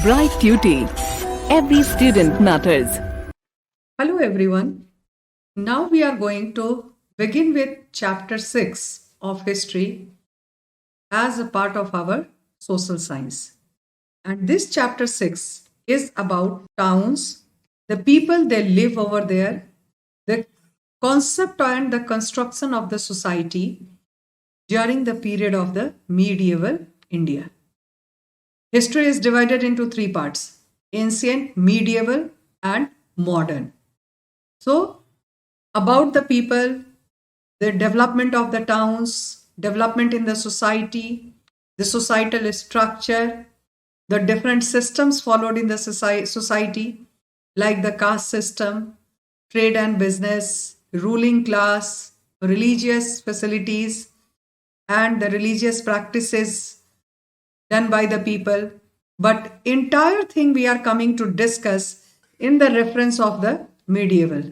Bright Duty. Every student matters. Hello everyone. Now we are going to begin with chapter 6 of history as a part of our social science. And this chapter 6 is about towns, the people they live over there, the concept and the construction of the society during the period of the medieval India. History is divided into three parts: ancient, medieval, and modern. So, about the people, the development of the towns, development in the society, the societal structure, the different systems followed in the society, like the caste system, trade and business, ruling class, religious facilities, and the religious practices done by the people. But entire thing we are coming to discuss in the reference of the medieval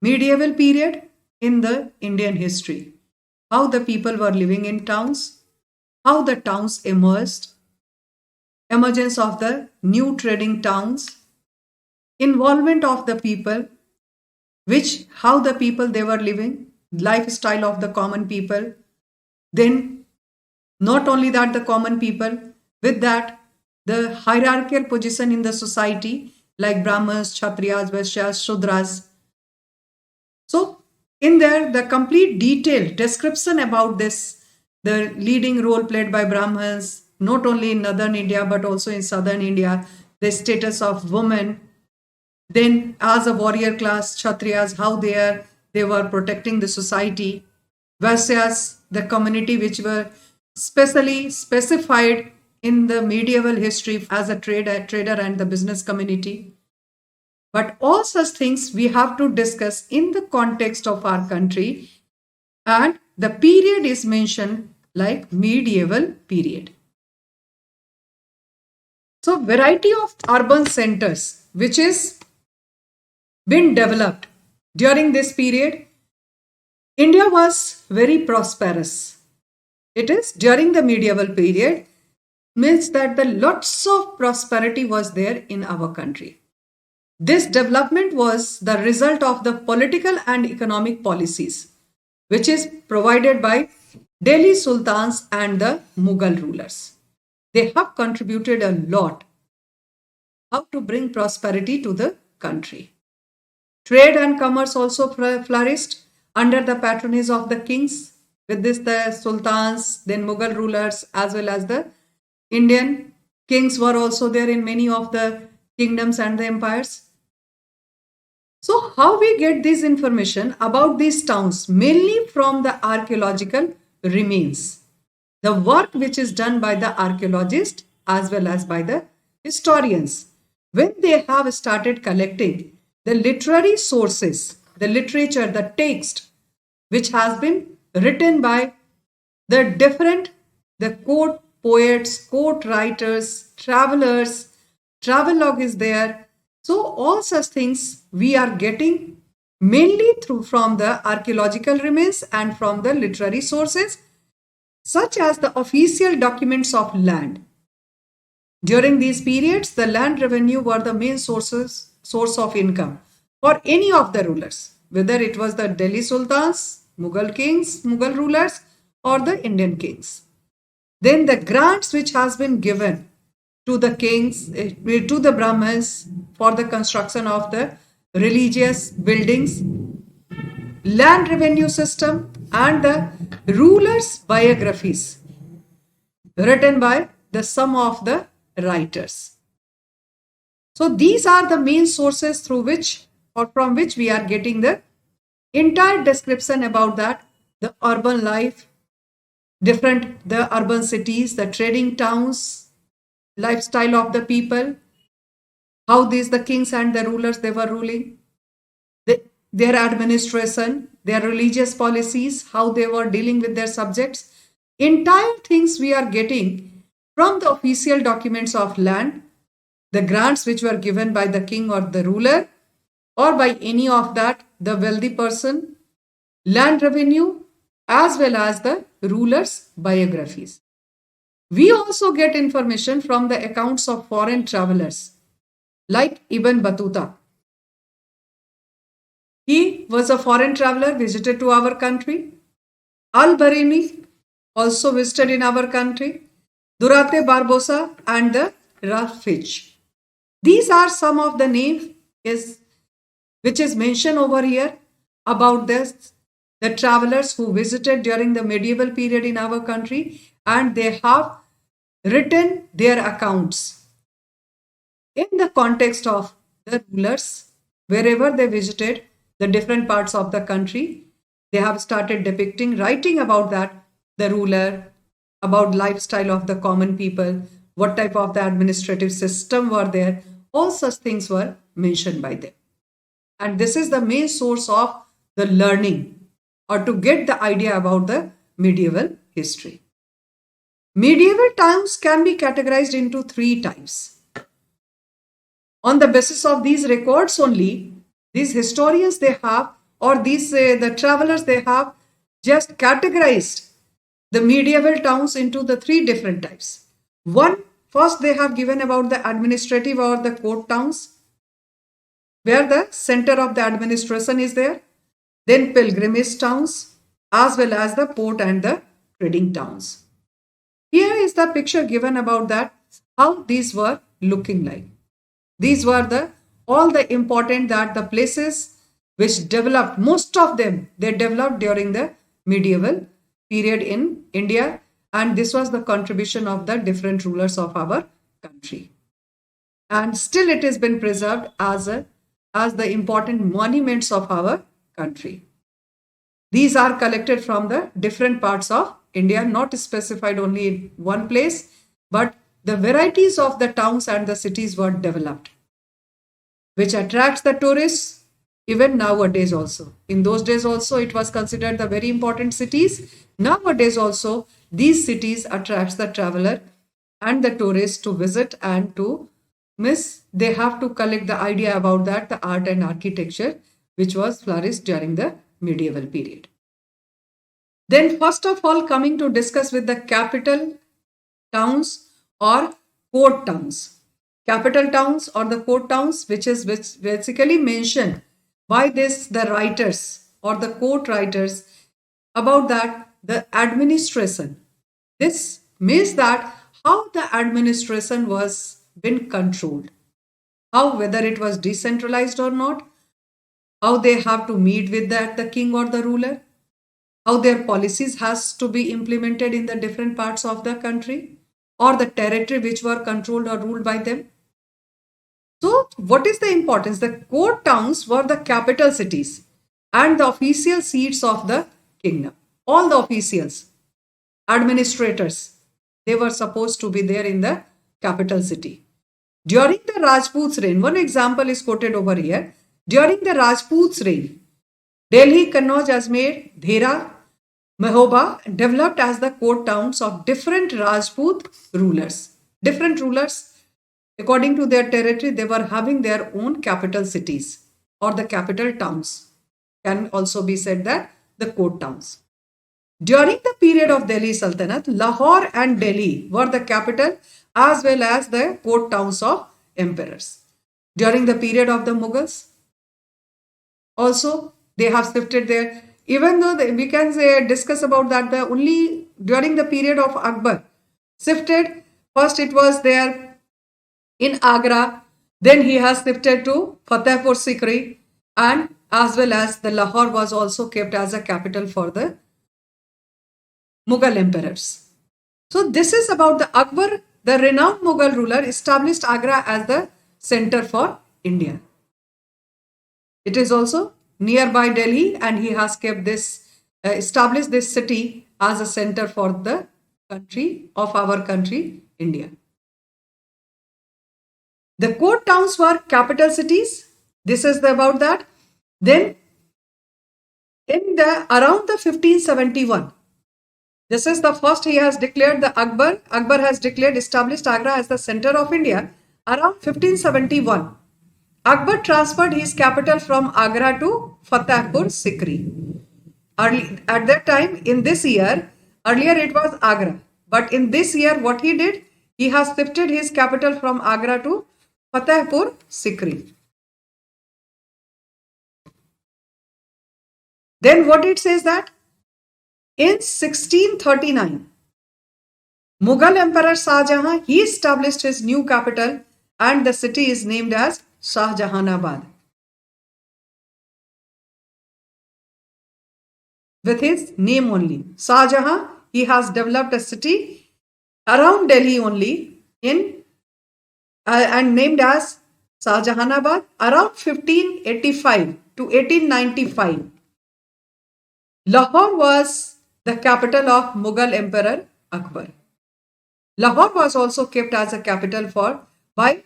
period in the Indian history. How the people were living in towns, how the towns emerged, emergence of the new trading towns, involvement of the people, which how the people they were living, lifestyle of the common people. Then not only that, the common people, with that, the hierarchical position in the society like Brahmins, Kshatriyas, Vaishyas, Shudras. So, in there, the complete detailed description about this, the leading role played by Brahmins, not only in northern India but also in southern India, the status of women, then as a warrior class, Kshatriyas, how they were protecting the society, Vaisyas, the community which were specially specified in the medieval history as a trader and the business community. But all such things we have to discuss in the context of our country, and the period is mentioned like medieval period. So variety of urban centers which is been developed during this period. India was very prosperous. It is during the medieval period, means that the lots of prosperity was there in our country. This development was the result of the political and economic policies which is provided by Delhi sultans and the Mughal rulers. They have contributed a lot how to bring prosperity to the country. Trade and commerce also flourished under the patronage of the kings. With this, the sultans, then Mughal rulers, as well as the Indian kings were also there in many of the kingdoms and the empires. So, how we get this information about these towns? Mainly from the archaeological remains. The work which is done by the archaeologists as well as by the historians. When they have started collecting the literary sources, the literature, the text, which has been written by the court poets, court writers, travelers, travelogue is there. So all such things we are getting mainly through from the archaeological remains and from the literary sources, such as the official documents of land. During these periods, the land revenue were the main source of income for any of the rulers, whether it was the Delhi sultans, Mughal kings, Mughal rulers, or the Indian kings. Then the grants which has been given to the kings, to the Brahmins for the construction of the religious buildings, land revenue system, and the rulers' biographies written by the some of the writers. So these are the main sources through which or from which we are getting the entire description about that, the urban life, the urban cities, the trading towns, lifestyle of the people, how the kings and the rulers they were ruling, their administration, their religious policies, how they were dealing with their subjects. Entire things we are getting from the official documents of land, the grants which were given by the king or the ruler or by any of that, the wealthy person, land revenue, as well as the rulers' biographies. We also get information from the accounts of foreign travelers like Ibn Battuta. He was a foreign traveler, visited to our country. Al-Barini also visited in our country. Durate Barbosa and the Ralph Fitch. These are some of the names which is mentioned over here about the travelers who visited during the medieval period in our country, and they have written their accounts in the context of the rulers wherever they visited the different parts of the country. They have started depicting, writing about that, the ruler, about lifestyle of the common people, what type of the administrative system were there. All such things were mentioned by them. And this is the main source of the learning or to get the idea about the medieval history. Medieval times can be categorized into three types. On the basis of these records only, these historians they have, or these the travelers they have just categorized the medieval towns into the three different types. One, first they have given about the administrative or the court towns, where the center of the administration is there. Then pilgrimage towns, as well as the port and the trading towns. Here is the picture given about that, how these were looking like. These were the all the important that the places which developed, most of them they developed during the medieval period in India, and this was the contribution of the different rulers of our country. And still it has been preserved as the important monuments of our country. These are collected from the different parts of India, not specified only in one place, but the varieties of the towns and the cities were developed, which attracts the tourists even nowadays also. In those days also, it was considered the very important cities. Nowadays also, these cities attracts the traveler and the tourists to visit and to they have to collect the idea about that, the art and architecture, which was flourished during the medieval period. Then first of all, coming to discuss with the capital towns or court towns. Capital towns or the court towns, which basically mentioned by the writers or the court writers about that, the administration. This means that how the administration was been controlled, how whether it was decentralized or not, how they have to meet with the king or the ruler, how their policies has to be implemented in the different parts of the country or the territory which were controlled or ruled by them. So what is the importance? The court towns were the capital cities and the official seats of the kingdom. All the officials, administrators, they were supposed to be there in the capital city. During the Rajputs' reign, one example is quoted over here. During the Rajputs' reign, Delhi, Kannauj, Ajmer, Dhera, Mehoba developed as the court towns of different Rajput rulers. Different rulers, according to their territory, they were having their own capital cities or the capital towns. Can also be said that the court towns. During the period of Delhi Sultanate, Lahore and Delhi were the capital as well as the court towns of emperors. During the period of the Mughals, also they have shifted there. Even though we can say discuss about that, the only during the period of Akbar shifted. First it was there in Agra, then he has shifted to Fatehpur Sikri, and as well as the Lahore was also kept as a capital for the Mughal emperors. So this is about the Akbar, the renowned Mughal ruler, established Agra as the center for India. It is also nearby Delhi, and he has kept this, established this city as a center for the country of our country, India. The court towns were capital cities. This is about that. Then in the around the 1571, this is the first he has declared the Akbar. Akbar has declared established Agra as the center of India. Around 1571, Akbar transferred his capital from Agra to Fatehpur Sikri. At that time, in this year, earlier it was Agra, But in this year, what he did, he has shifted his capital from Agra to Fatehpur Sikri. Then what it says that in 1639, Mughal Emperor Shah Jahan, he established his new capital and the city is named as Shah Jahanabad. With his name only. Shah Jahan, he has developed a city around Delhi only in and named as Shah Jahanabad around 1585 to 1895. Lahore was the capital of Mughal Emperor Akbar. Lahore was also kept as a capital for by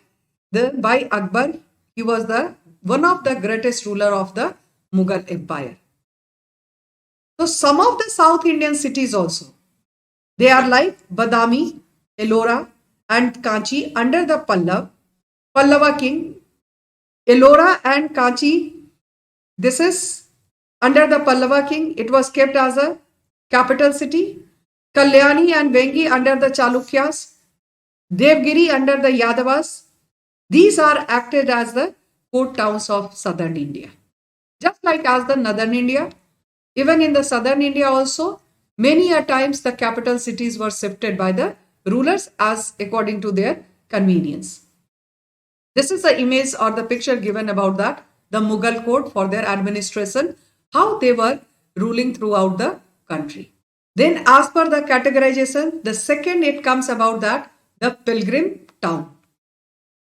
Akbar. He was the one of the greatest ruler of the Mughal Empire. So some of the South Indian cities also, they are like Badami, Ellora and Kanchi under the Pallava king. Ellora and Kanchi, this is under the Pallava king. It was kept as a capital city. Kalyani and Vengi under the Chalukyas. Devgiri under the Yadavas. These are acted as the port towns of southern India. Just like as the northern India, even in the southern India also, many a times the capital cities were shifted by the rulers as according to their convenience. This is the image or the picture given about that, the Mughal court for their administration, how they were ruling throughout the country. Then as per the categorization, the second it comes about that, the pilgrim town.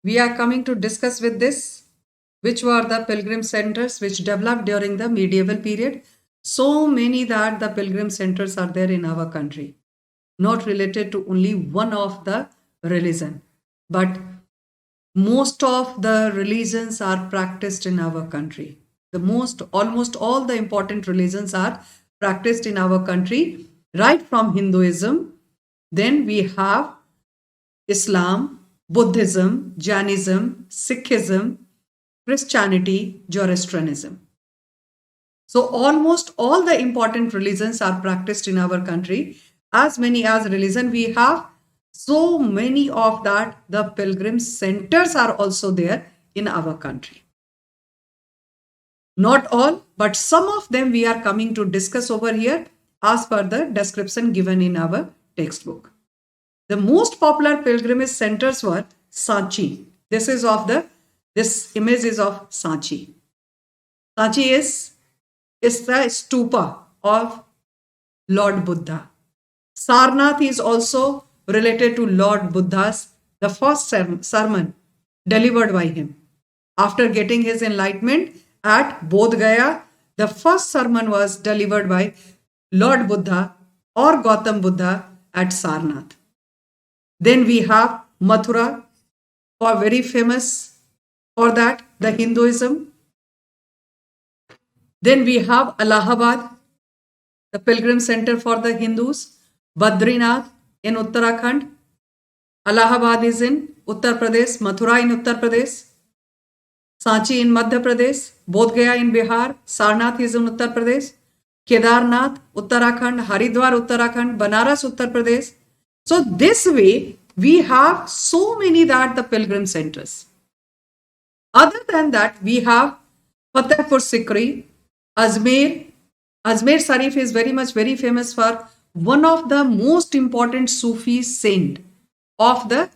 We are coming to discuss with this, which were the pilgrim centers which developed during the medieval period. So many that the pilgrim centers are there in our country, not related to only one of the religion, but most of the religions are practiced in our country. Almost all the important religions are practiced in our country, right from Hinduism. Then we have Islam, Buddhism, Jainism, Sikhism, Christianity, Zoroastrianism. So almost all the important religions are practiced in our country. As many as religion we have, so many of that the pilgrim centers are also there in our country. Not all, but some of them we are coming to discuss over here as per the description given in our textbook. The most popular pilgrimage centers were Sanchi. This image is of Sanchi. Sanchi is the stupa of Lord Buddha. Sarnath is also related to Lord Buddha's the first sermon delivered by him. After getting his enlightenment at Bodh Gaya, the first sermon was delivered by Lord Buddha or Gautam Buddha at Sarnath. Then we have Mathura, for very famous for that, the Hinduism. Then we have Allahabad, the pilgrim center for the Hindus. Badrinath in Uttarakhand. Allahabad is in Uttar Pradesh. Mathura in Uttar Pradesh. Sanchi in Madhya Pradesh. Bodh Gaya in Bihar. Sarnath is in Uttar Pradesh. Kedarnath, Uttarakhand. Haridwar, Uttarakhand. Banaras, Uttar Pradesh. So this way, we have so many that the pilgrim centers. Other than that, we have Fatehpur Sikri, Ajmer. Ajmer Sharif is very famous for one of the most important Sufi saint of the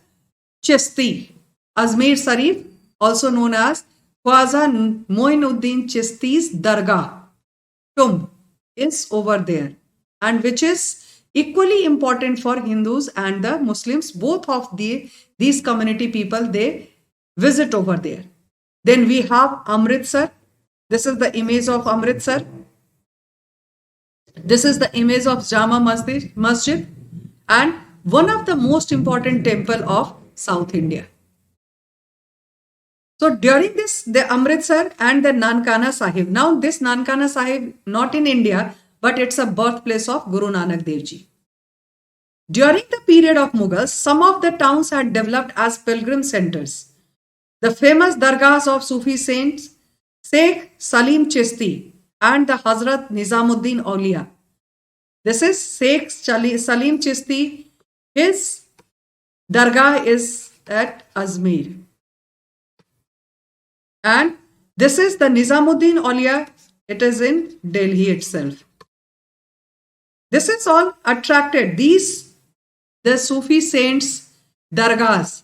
Chishti. Ajmer Sharif, also known as Khwaja Moinuddin Chishti's Dargah tomb, is over there, and which is equally important for Hindus and the Muslims. Both of these community people, they visit over there. Then we have Amritsar. This is the image of Amritsar. This is the image of Jama Masjid and one of the most important temple of South India. So during this, the Amritsar and the Nankana Sahib. Now this Nankana Sahib, not in India, but it's a birthplace of Guru Nanak Dev Ji. During the period of Mughals, some of the towns had developed as pilgrim centers. The famous dargahs of Sufi saints Sheikh Salim Chishti and the Hazrat Nizamuddin Aulia. This is Sheikh Salim Chishti His dargah is at Ajmer. And this is the Nizamuddin Aulia. It is in Delhi itself. This is all attracted. The Sufi saints' dargahs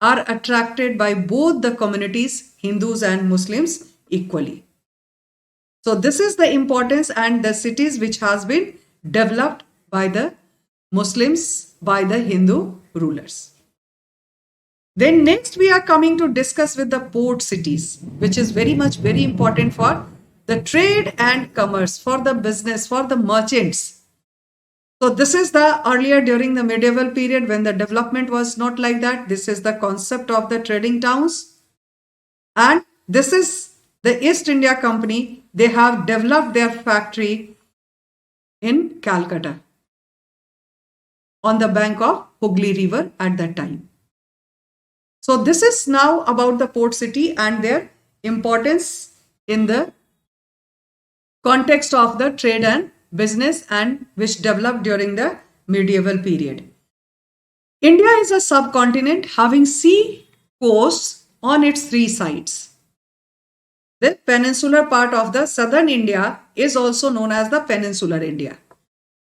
are attracted by both the communities, Hindus and Muslims, equally. So this is the importance and the cities which has been developed by the Muslims, by the Hindu rulers. Then next we are coming to discuss with the port cities, which is very important for the trade and commerce, for the business, for the merchants. So this is the earlier during the medieval period when the development was not like that. This is the concept of the trading towns. And this is the East India Company. They have developed their factory in Calcutta on the bank of Hooghly River at that time. So this is now about the port city and their importance in the context of the trade and business and which developed during the medieval period. India is a subcontinent having sea coasts on its three sides. The peninsular part of the southern India is also known as the peninsular India.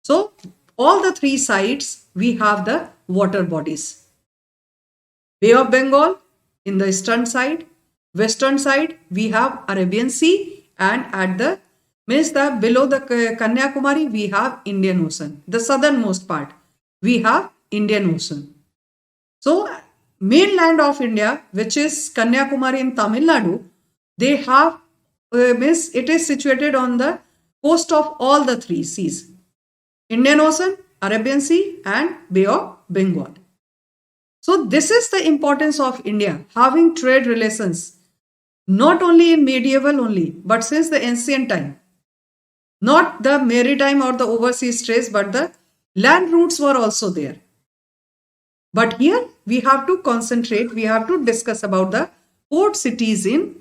So all the three sides we have the water bodies. Bay of Bengal in the eastern side, western side we have Arabian Sea, and at the below the Kanyakumari we have Indian Ocean. The southernmost part we have Indian Ocean. So mainland of India, which is Kanyakumari in Tamil Nadu, they have it is situated on the coast of all the three seas: Indian Ocean, Arabian Sea, and Bay of Bengal. So this is the importance of India having trade relations, not only in medieval only, but since the ancient time. Not the maritime or the overseas trades, but the land routes were also there. But here we have to concentrate, we have to discuss about the port cities in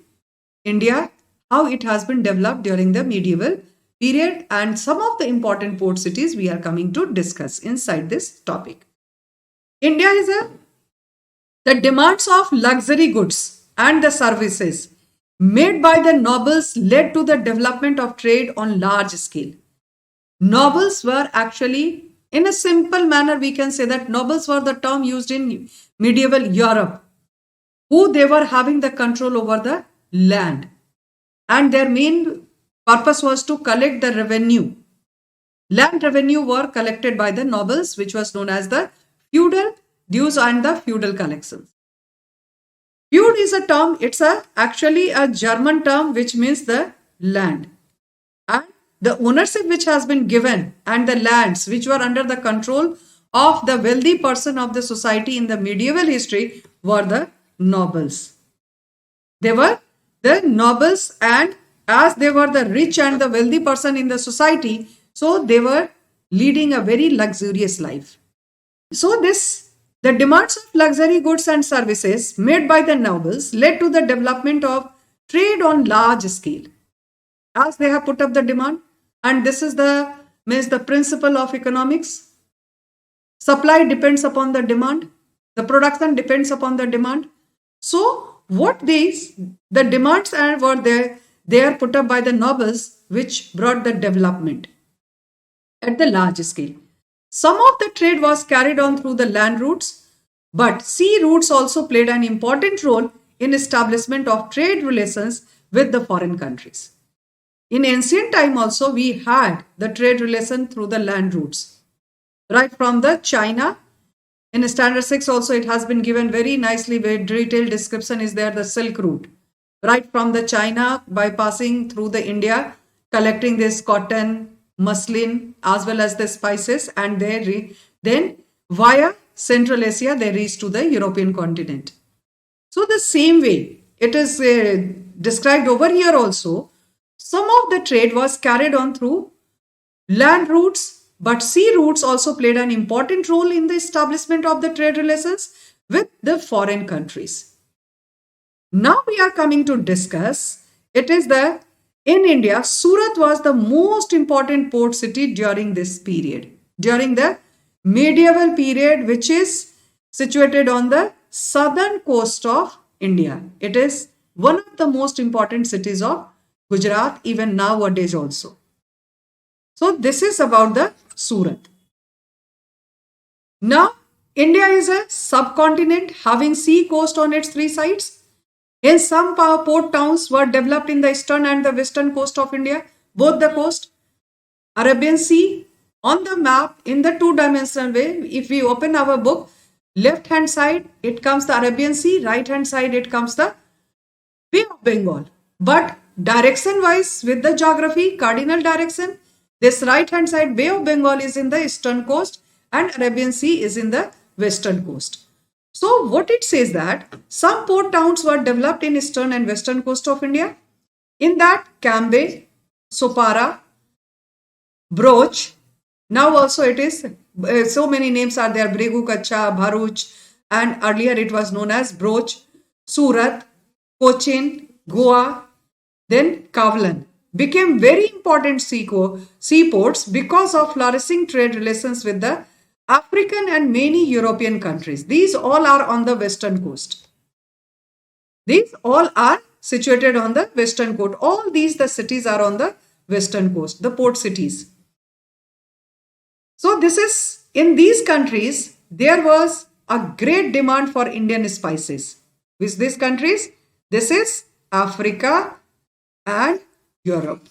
India, how it has been developed during the medieval period, and some of the important port cities we are coming to discuss inside this topic. India is the demands of luxury goods and the services made by the nobles led to the development of trade on large scale. Nobles were actually, in a simple manner, we can say that nobles were the term used in medieval Europe, who they were having the control over the land. And their main purpose was to collect the revenue. Land revenue were collected by the nobles, which was known as the feudal dues and the feudal collections. Feud is a term, it's actually a German term which means the land. And the ownership which has been given and the lands which were under the control of the wealthy person of the society in the medieval history were the nobles. They were the nobles, and as they were the rich and the wealthy person in the society, so they were leading a very luxurious life. So the demands of luxury goods and services made by the nobles led to the development of trade on large scale. As they have put up the demand, and this is the principle of economics. Supply depends upon the demand. The production depends upon the demand. So the demands were there, they are put up by the nobles, which brought the development at the large scale. Some of the trade was carried on through the land routes, but sea routes also played an important role in establishment of trade relations with the foreign countries. In ancient time also, we had the trade relation through the land routes. Right from the China, in standard 6 also it has been given very nicely, very detailed description is there, the Silk Route. Right from the China, by passing through the India, collecting this cotton, muslin, as well as the spices, and then via Central Asia, they reach to the European continent. So the same way, it is described over here also. Some of the trade was carried on through land routes, but sea routes also played an important role in the establishment of the trade relations with the foreign countries. Now we are coming to discuss, it is in India, Surat was the most important port city during this period, during the medieval period which is situated on the southern coast of India. It is one of the most important cities of Gujarat even nowadays also. So this is about the Surat. Now, India is a subcontinent having sea coast on its three sides. Hence, some port towns were developed in the eastern and the western coast of India, both the coast. Arabian Sea on the map in the two-dimensional way. If we open our book, left hand side it comes the Arabian Sea, right hand side it comes the Bay of Bengal. But direction wise, with the geography, cardinal direction, this right hand side Bay of Bengal is in the eastern coast and Arabian Sea is in the western coast. So what it says that some port towns were developed in eastern and western coast of India. In that, Cambay, Sopara, Broch. Now also it is, so many names are there, Bregu Kacha, Bharuch, and earlier it was known as Broch, Surat, Cochin, Goa, then Kavlan became very important seaports because of flourishing trade relations with the African and many European countries. These all are on the western coast. These all are situated on the western coast. All these, the cities are on the western coast, the port cities. So this is, in these countries, there was a great demand for Indian spices. Which these countries? This is Africa and Europe.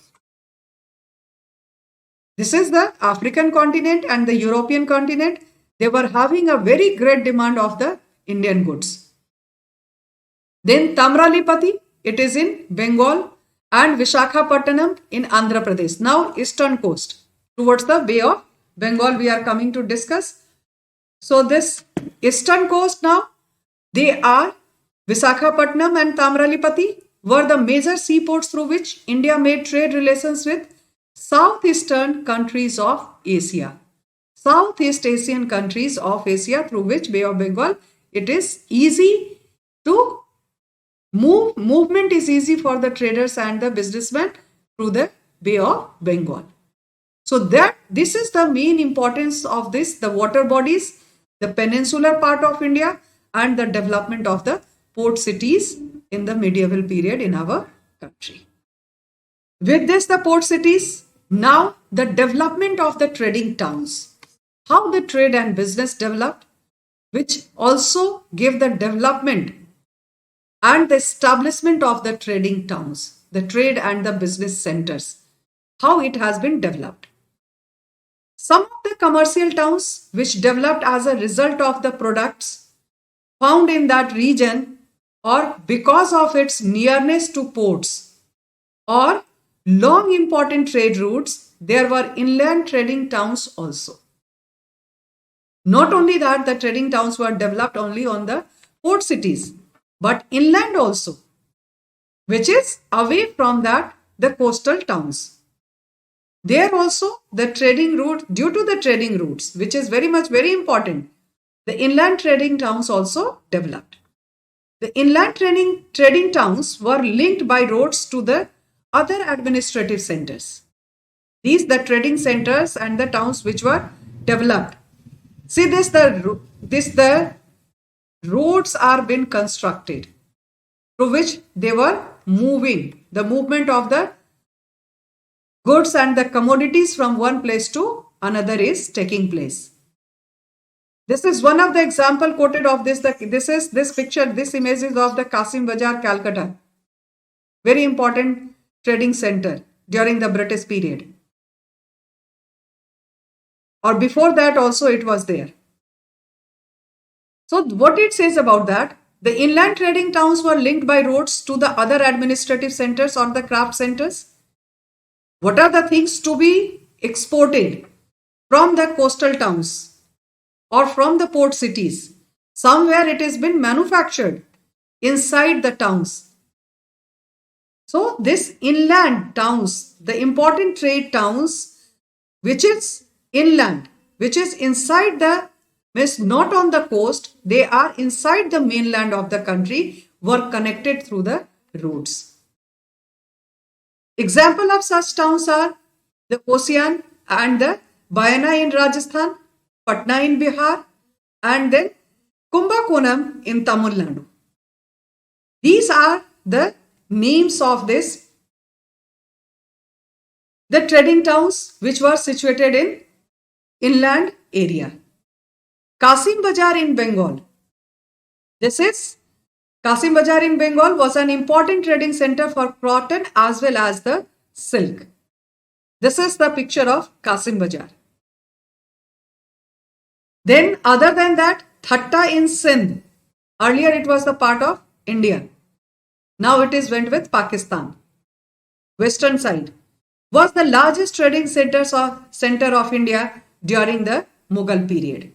This is the African continent and the European continent. They were having a very great demand of the Indian goods. Then Tamralipati, it is in Bengal, and Vishakhapatnam in Andhra Pradesh. Now eastern coast towards the Bay of Bengal we are coming to discuss. So this eastern coast now, they are Visakhapatnam and Tamralipati were the major seaports through which India made trade relations with southeastern countries of Asia. Southeast Asian countries of Asia through which Bay of Bengal, it is easy to move. Movement is easy for the traders and the businessmen through the Bay of Bengal. So that this is the main importance of this, the water bodies, the peninsular part of India and the development of the port cities in the medieval period in our country. With this, the port cities, now the development of the trading towns, how the trade and business developed, which also gave the development and the establishment of the trading towns, the trade and the business centers, how it has been developed. Some of the commercial towns which developed as a result of the products found in that region or because of its nearness to ports or long important trade routes, there were inland trading towns also. Not only that, the trading towns were developed only on the port cities, but inland also, which is away from that, the coastal towns. There also the trading route, due to the trading routes, which is very important, the inland trading towns also developed. The inland trading towns were linked by roads to the other administrative centers. These the trading centers and the towns which were developed. See this, the roads are being constructed through which they were moving. The movement of the goods and the commodities from one place to another is taking place. This is one of the example quoted of this. This picture, this image is of the Kasim Bazaar, Calcutta. Very important trading center during the British period. Or before that also it was there. So what it says about that, the inland trading towns were linked by roads to the other administrative centers or the craft centers. What are the things to be exported from the coastal towns or from the port cities? Somewhere it has been manufactured inside the towns. So this inland towns, the important trade towns, which is inland, which is inside the, means not on the coast, they are inside the mainland of the country, were connected through the roads. Example of such towns are the Kosian and the Bayana in Rajasthan. Patna in Bihar, and then Kumbakonam in Tamil Nadu. These are the names of the trading towns which were situated in inland area. Kasim Bazar in Bengal. This is Kasim Bazar in Bengal was an important trading center for cotton as well as the silk. This is the picture of Kasim Bazar. Then other than that, Thatta in Sindh. Earlier it was the part of India. Now it is went with Pakistan. Western side was the largest trading center of India during the Mughal period.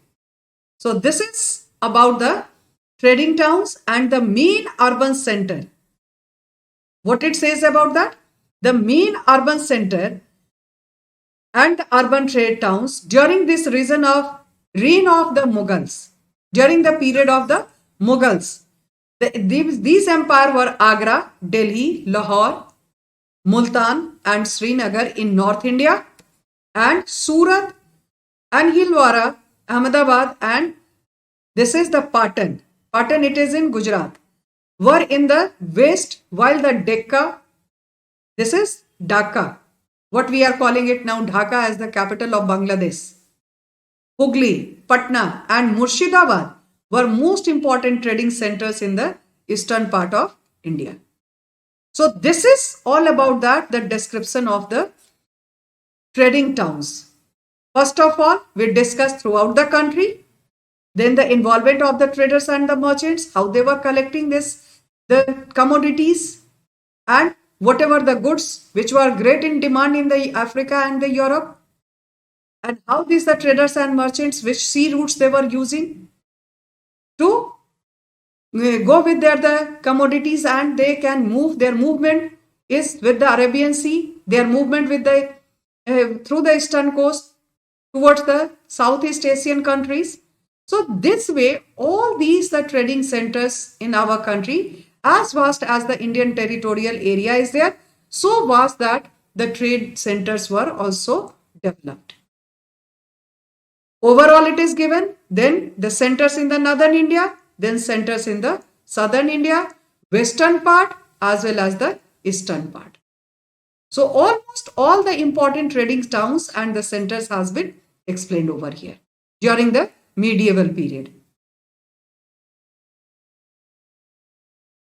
So this is about the trading towns and the main urban center. What it says about that? The main urban center and the urban trade towns during this reign of the Mughals, during the period of the Mughals. These empires were Agra, Delhi, Lahore, Multan and Srinagar in North India, and Surat and Hilwara, Ahmedabad, and this is the Patan. Patan, it is in Gujarat, were in the west, while the Decca, this is Dhaka, what we are calling it now Dhaka as the capital of Bangladesh. Hooghly, Patna, and Murshidabad were most important trading centers in the eastern part of India. So this is all about that, the description of the trading towns. First of all, we discussed throughout the country, then the involvement of the traders and the merchants, how they were collecting the commodities and whatever the goods which were great in demand in the Africa and the Europe, and how these the traders and merchants, which sea routes they were using to go with the commodities, and they can move, their movement is with the Arabian Sea, their movement with the through the eastern coast towards the Southeast Asian countries. So this way, all these the trading centers in our country, as vast as the Indian territorial area is there, so vast that the trade centers were also developed. Overall, it is given, then the centers in the northern India, then centers in the southern India, western part as well as the eastern part. So almost all the important trading towns and the centers has been explained over here during the medieval period.